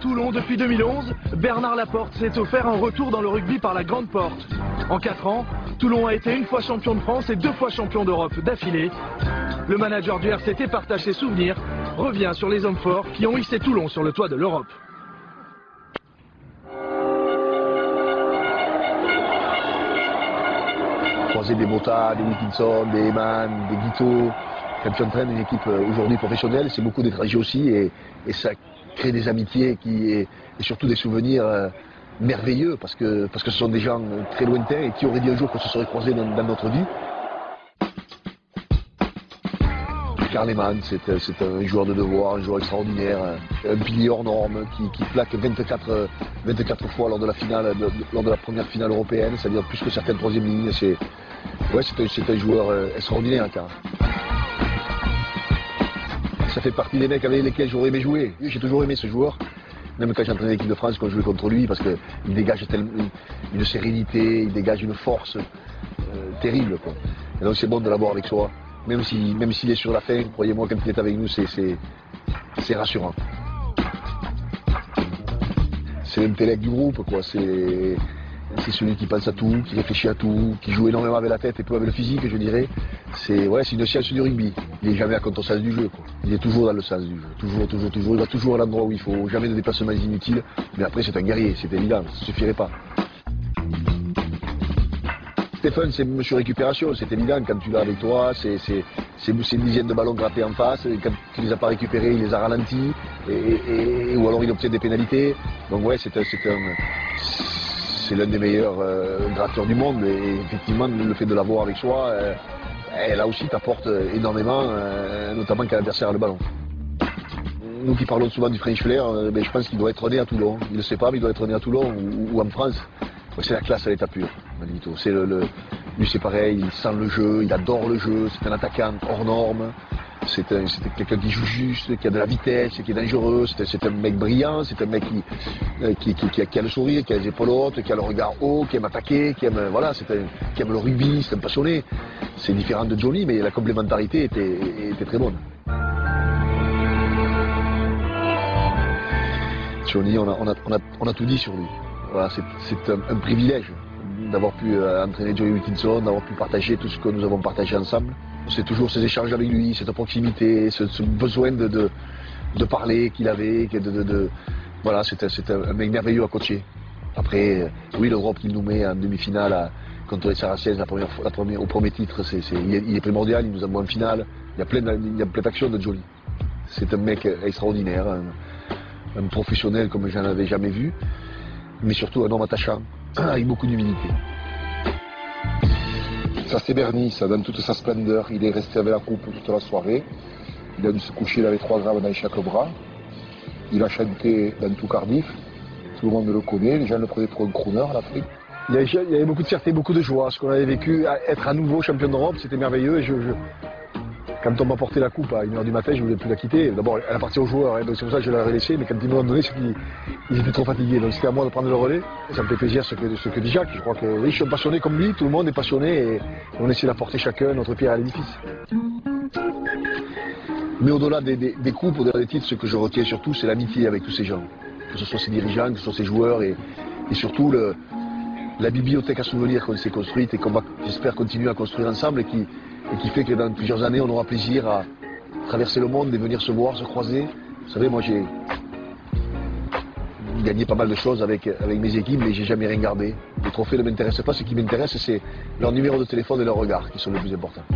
Toulon depuis 2011, Bernard Laporte s'est offert un retour dans le rugby par la grande porte. En 4 ans, Toulon a été une fois champion de France et 2 fois champion d'Europe d'affilée. Le manager du RCT partage ses souvenirs, revient sur les hommes forts qui ont hissé Toulon sur le toit de l'Europe. Croiser des Botta, des Wilkinson, des Eman, des Guito. Quand tu entraînes une équipe aujourd'hui professionnelle, c'est beaucoup d'étrangers aussi et ça crée des amitiés et surtout des souvenirs merveilleux parce que ce sont des gens très lointains et qui auraient dit un jour qu'on se serait croisés dans notre vie. Karl Eman, c'est un joueur de devoir, un joueur extraordinaire, un pilier hors norme qui plaque 24 fois lors de la première finale européenne, c'est-à-dire plus que certaines troisième lignes. C'est un joueur extraordinaire, Karl. Ça fait partie des mecs avec lesquels j'aurais aimé jouer. J'ai toujours aimé ce joueur, même quand j'entraînais l'équipe de France, quand je jouais contre lui, parce qu'il dégage une sérénité, il dégage une force terrible, quoi. Et donc c'est bon de l'avoir avec soi. Même s'il est sur la fin, croyez-moi, quand il est avec nous, c'est rassurant. C'est l'intellect du groupe, quoi. C'est celui qui pense à tout, qui réfléchit à tout, qui joue énormément avec la tête et peu avec le physique, je dirais. C'est une science du rugby. Il n'est jamais à contre-sens du jeu, quoi. Il est toujours dans le sens du jeu. Toujours. Il va toujours à l'endroit où il faut. Jamais de déplacements inutiles. Mais après, c'est un guerrier, c'est évident. Ça ne suffirait pas. Stéphane, c'est monsieur récupération, c'est évident. Quand tu l'as avec toi, c'est une dizaine de ballons grattés en face. Et quand tu les as pas récupérés, il les a ralentis. Ou alors il obtient des pénalités. Donc ouais, c'est l'un des meilleurs gratteurs du monde. Et effectivement, le fait de l'avoir avec soi, là aussi t'apporte énormément, notamment quand l'adversaire a le ballon. Nous qui parlons souvent du French Flair, je pense qu'il doit être né à Toulon. Il ne le sait pas, mais il doit être né à Toulon ou en France. C'est la classe à l'état pur, Manolito. Lui c'est pareil, il sent le jeu, il adore le jeu, c'est un attaquant hors norme, c'est quelqu'un qui joue juste, qui a de la vitesse, qui est dangereux, c'est un mec brillant, c'est un mec qui a le sourire, qui a les épaules hautes, qui a le regard haut, qui aime attaquer, qui aime le rugby, c'est un passionné. C'est différent de Johnny, mais la complémentarité était très bonne. Johnny, on a tout dit sur lui. Voilà, c'est un privilège d'avoir pu entraîner Johnny Wilkinson, d'avoir pu partager tout ce que nous avons partagé ensemble. C'est toujours ces échanges avec lui, cette proximité, ce besoin de parler qu'il avait. Voilà, c'est un mec merveilleux à coacher. Après, oui, l'Europe qu'il nous met en demi-finale contre les Saracens au premier titre, il est primordial, il nous a mis en finale. Il y a plein d'actions de Johnny. C'est un mec extraordinaire, un professionnel comme je n'en avais jamais vu. Mais surtout un homme attachant, avec beaucoup d'humilité. Ça c'est Bernie, ça donne toute sa splendeur. Il est resté avec la coupe toute la soirée. Il a dû se coucher, il avait 3 grammes dans chaque bras. Il a chanté dans tout Cardiff. Tout le monde le connaît, les gens le prenaient pour un crooner à l'Afrique. Il y avait beaucoup de fierté, beaucoup de joie. Ce qu'on avait vécu, être à nouveau champion d'Europe, c'était merveilleux. Quand on m'a porté la coupe à 1h du matin, je ne voulais plus la quitter. D'abord, elle appartient aux joueurs, hein, donc c'est pour ça que je l'avais laissée. Mais quand ils m'ont donné, c'est qu'ils étaient trop fatigués. Donc c'était à moi de prendre le relais. Ça me fait plaisir ce que dit Jacques. Je crois que oui, je suis passionné comme lui, tout le monde est passionné et on essaie d'apporter chacun notre pierre à l'édifice. Mais au-delà des coupes, au-delà des titres, ce que je retiens surtout, c'est l'amitié avec tous ces gens. Que ce soit ces dirigeants, que ce soit ces joueurs et surtout la bibliothèque à souvenirs qu'on s'est construite et qu'on va, j'espère, continuer à construire ensemble et qui fait que dans plusieurs années, on aura plaisir à traverser le monde et venir se voir, se croiser. Vous savez, moi, j'ai gagné pas mal de choses avec mes équipes, mais j'ai jamais rien gardé. Les trophées ne m'intéressent pas. Ce qui m'intéresse, c'est leur numéro de téléphone et leur regard qui sont les plus importants.